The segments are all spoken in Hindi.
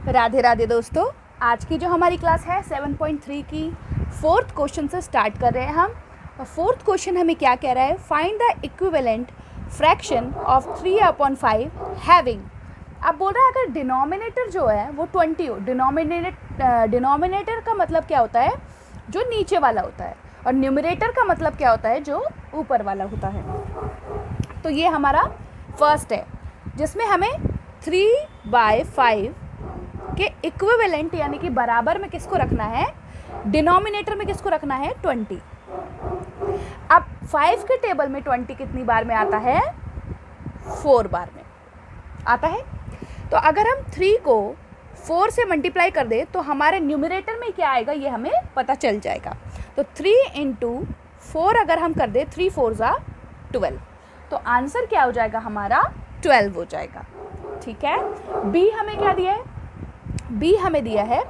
राधे राधे दोस्तों, आज की जो हमारी क्लास है 7.3 की फोर्थ क्वेश्चन से स्टार्ट कर रहे हैं हम। और फोर्थ क्वेश्चन हमें क्या कह रहा है, find the equivalent fraction of 3/5 having. अब बोल रहा है अगर डिनोमिनेटर जो है वो 20 हो। डिनोमिनेटर का मतलब क्या होता है, जो नीचे वाला होता है, और न्यूमरेटर का मतलब क्या होता है, जो ऊपर वाला होता है। तो ये हमारा फर्स्ट है जिसमें हमें 3/5 के इक्विवेलेंट यानी कि बराबर में किसको रखना है, डिनोमिनेटर में किसको रखना है, 20। अब 5 के टेबल में 20 कितनी बार में आता है, 4 बार में आता है। तो अगर हम 3 को 4 से मल्टीप्लाई कर दे तो हमारे न्यूमरेटर में क्या आएगा ये हमें पता चल जाएगा। तो 3 × 4 अगर हम कर दे, 3 4 ज़ा 12, तो आंसर क्या हो जाएगा हमारा, 12 हो जाएगा। ठीक है। बी हमें क्या दिया है, बी हमें दिया है,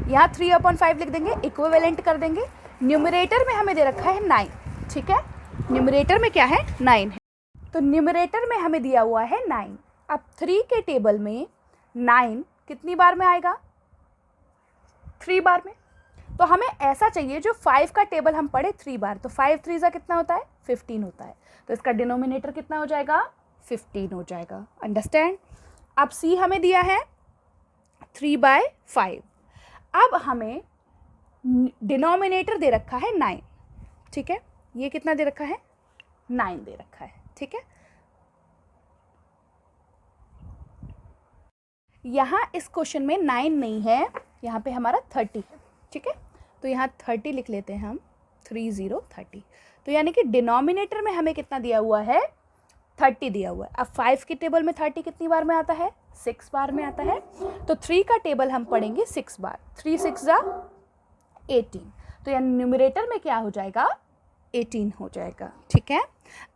यहाँ 3/5 लिख देंगे, इक्विवेलेंट कर देंगे। न्यूमरेटर में हमें दे रखा है 9। ठीक है, न्यूमरेटर में क्या है, 9 है। तो न्यूमरेटर में हमें दिया हुआ है 9। अब 3 के टेबल में 9 कितनी बार में आएगा, 3 बार में। तो हमें ऐसा चाहिए जो 5 का टेबल हम पढ़े 3 बार, तो 5 3 ज़ा कितना होता है, 15 होता है। तो इसका डिनोमिनेटर कितना हो जाएगा, 15 हो जाएगा। अंडरस्टैंड। अब सी हमें दिया है 3/5। अब हमें डिनोमिनेटर दे रखा है 9। ठीक है, ये कितना दे रखा है, 9 दे रखा है। ठीक है, यहाँ इस क्वेश्चन में 9 नहीं है, यहाँ पे हमारा 30 है। ठीक है, तो यहाँ 30 लिख लेते हैं हम, 30। तो यानी कि डिनोमिनेटर में हमें कितना दिया हुआ है, 30 दिया हुआ है। अब 5 के टेबल में 30 कितनी बार में आता है, 6 बार में आता है। तो 3 का टेबल हम पढ़ेंगे 6 बार, 3 6 ज़ा 18। तो यानी न्यूमरेटर में क्या हो जाएगा, 18 हो जाएगा। ठीक है,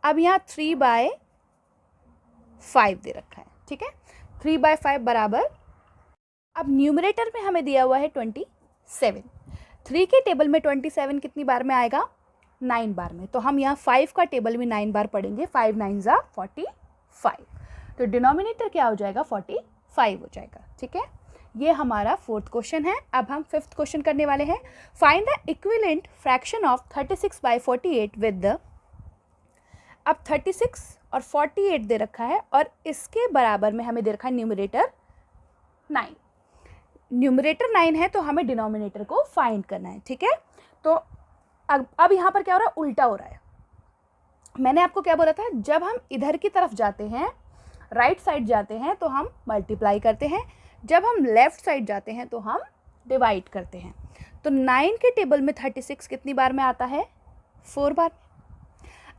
अब यहाँ 3/5 दे रखा है। ठीक है, 3/5 बराबर, अब न्यूमरेटर में हमें दिया हुआ है 27। 3 के टेबल में 27 कितनी बार में आएगा, 9 बार में। तो हम यहाँ 5 का टेबल में 9 बार पढ़ेंगे, 5 9 ज़ा 45। तो डिनोमिनेटर क्या हो जाएगा, 45 हो जाएगा। ठीक है, ये हमारा फोर्थ क्वेश्चन है। अब हम फिफ्थ क्वेश्चन करने वाले हैं। Find the equivalent fraction of 36/48 with the. अब 36 और 48 दे रखा है और इसके बराबर में हमें दे रखा है न्यूमरेटर 9। न्यूमरेटर 9 है तो हमें डिनोमिनेटर को फाइंड करना है। ठीक है, तो अब यहाँ पर क्या हो रहा है, उल्टा हो रहा है। मैंने आपको क्या बोला था, जब हम इधर की तरफ जाते हैं, राइट साइड जाते हैं तो हम मल्टीप्लाई करते हैं, जब हम लेफ्ट साइड जाते हैं तो हम डिवाइड करते हैं। तो 9 के टेबल में 36 कितनी बार में आता है, 4 बार।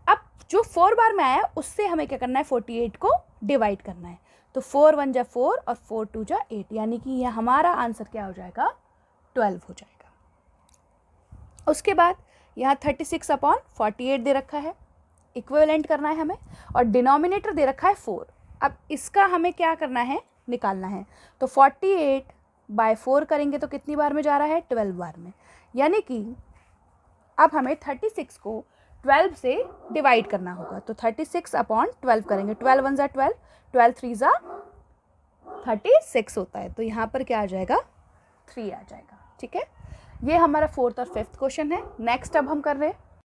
अब जो 4 बार में आया उससे हमें क्या करना है, 48 को डिवाइड करना है। तो 4 1 ज़ा 4 और 4 2 ज़ा 8, यानी कि यह हमारा आंसर क्या हो जाएगा, 12 हो जाएगा। उसके बाद यहाँ 36/48 दे रखा है, इक्विवेलेंट करना है हमें, और डिनोमिनेटर दे रखा है 4। अब इसका हमें क्या करना है, निकालना है। तो 48/4 करेंगे तो कितनी बार में जा रहा है, 12 बार में। यानी कि अब हमें 36 को 12 से डिवाइड करना होगा। तो 36/12 करेंगे, 12 1 ज़ा 12, 12 3 ज़ा 36 होता है। तो यहाँ पर क्या आ जाएगा, 3 आ जाएगा। ठीक है, ये हमारा फोर्थ और फिफ्थ क्वेश्चन है। नेक्स्ट अब हम कर रहे हैं